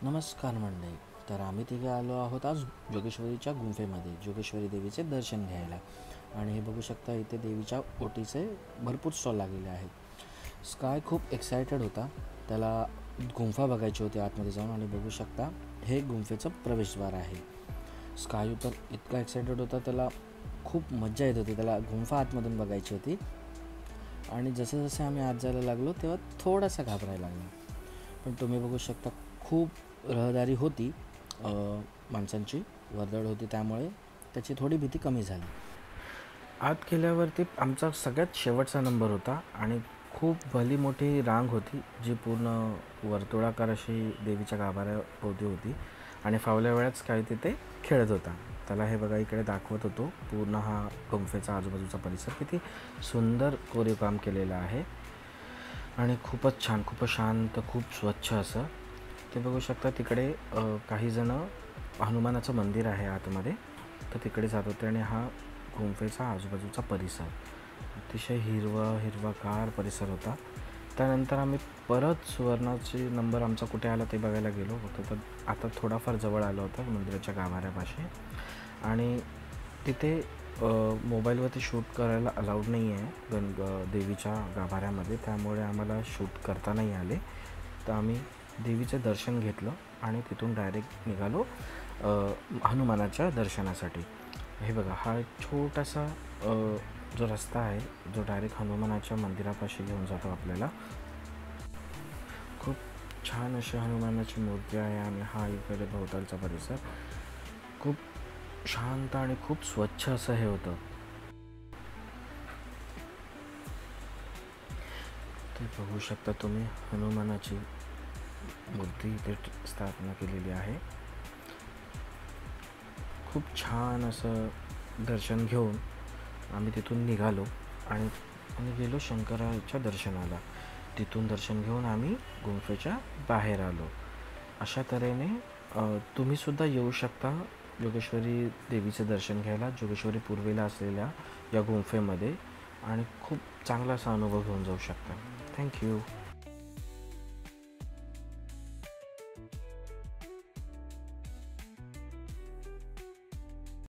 नमस्कार मंडळी. तर आम्ही तिघे आलो आहोत आज जोगेश्वरीच्या गुंफेमध्ये जोगेश्वरी देवीचे दर्शन घ्यायला. आणि हे बघू शकता, इथे देवीच्या ओटीचे भरपूर स्टॉल लागलेले आहेत. स्काय खूप एक्सायटेड होता, त्याला गुंफा बघायची होती आतमध्ये जाऊन. आणि बघू शकता, हे गुंफेचं प्रवेशद्वार आहे. स्काय तर इतका एक्सायटेड होता, त्याला खूप मज्जा येत होती, त्याला गुंफा आतमधून बघायची होती. आणि जसं जसं आम्ही आत जायला लागलो तेव्हा थोडासा घाबरायला लागला. पण तुम्ही बघू शकता, खूप रहदारी होती, माणसांची वर्दळ होती, त्यामुळे त्याची थोडी भीती कमी झाली. आत गेल्यावरती आमचा सगळ्यात शेवटचा नंबर होता आणि खूप भली मोठी रांग होती, जी पूर्ण वर्तुळाकार अशी देवीच्या गाभाऱ्याभोवती होती. आणि फावल्या वेळाच काही तिथे खेळत होता. त्याला हे बघा, इकडे दाखवत होतो पूर्ण हा गुंफेचा आजूबाजूचा परिसर किती सुंदर कोरीवकाम केलेलं आहे. आणि खूपच छान, खूपच शांत, खूप स्वच्छ असं ते बघू शकता. तिकडे काही जण, हनुमानाचं मंदिर आहे आतमध्ये, तर तिकडे जात होते. आणि हा गुंफेचा आजूबाजूचा परिसर अतिशय हिरवागार परिसर होता. त्यानंतर आम्ही परत सुवर्णाची नंबर आमचा कुठे आला ते बघायला गेलो होतो. तर आता थोडाफार जवळ आलो होतं मंदिराच्या गाभाऱ्यापाशी. आणि तिथे मोबाईलवरती शूट करायला अलाउड नाही आहे देवीच्या गाभाऱ्यामध्ये, त्यामुळे आम्हाला शूट करता नाही आले. तर आम्ही देवीचं दर्शन घेतलं आणि तिथून डायरेक्ट निघालो हनुमानाच्या दर्शनासाठी. हे बघा, हा एक छोटासा जो रस्ता आहे, जो डायरेक्ट हनुमानाच्या मंदिरापाशी घेऊन जातो आपल्याला. खूप छान अशी हनुमानाची मूर्ती आहे. आणि हा इकडे भोवतालचा परिसर खूप शांत आणि खूप स्वच्छ असं हे होतं. ते बघू शकता तुम्ही, हनुमानाची मूर्ती इथे स्थापना केलेली आहे. खूप छान असं दर्शन घेऊन आम्ही तिथून निघालो आणि गेलो शंकराच्या दर्शनाला. तिथून दर्शन घेऊन आम्ही गुंफेच्या बाहेर आलो. अशा तऱ्हेने तुम्हीसुद्धा येऊ शकता जोगेश्वरी देवीचं दर्शन घ्यायला जोगेश्वरी पूर्वेला असलेल्या या गुंफेमध्ये, आणि खूप चांगला असा अनुभव घेऊन जाऊ शकता. थँक्यू.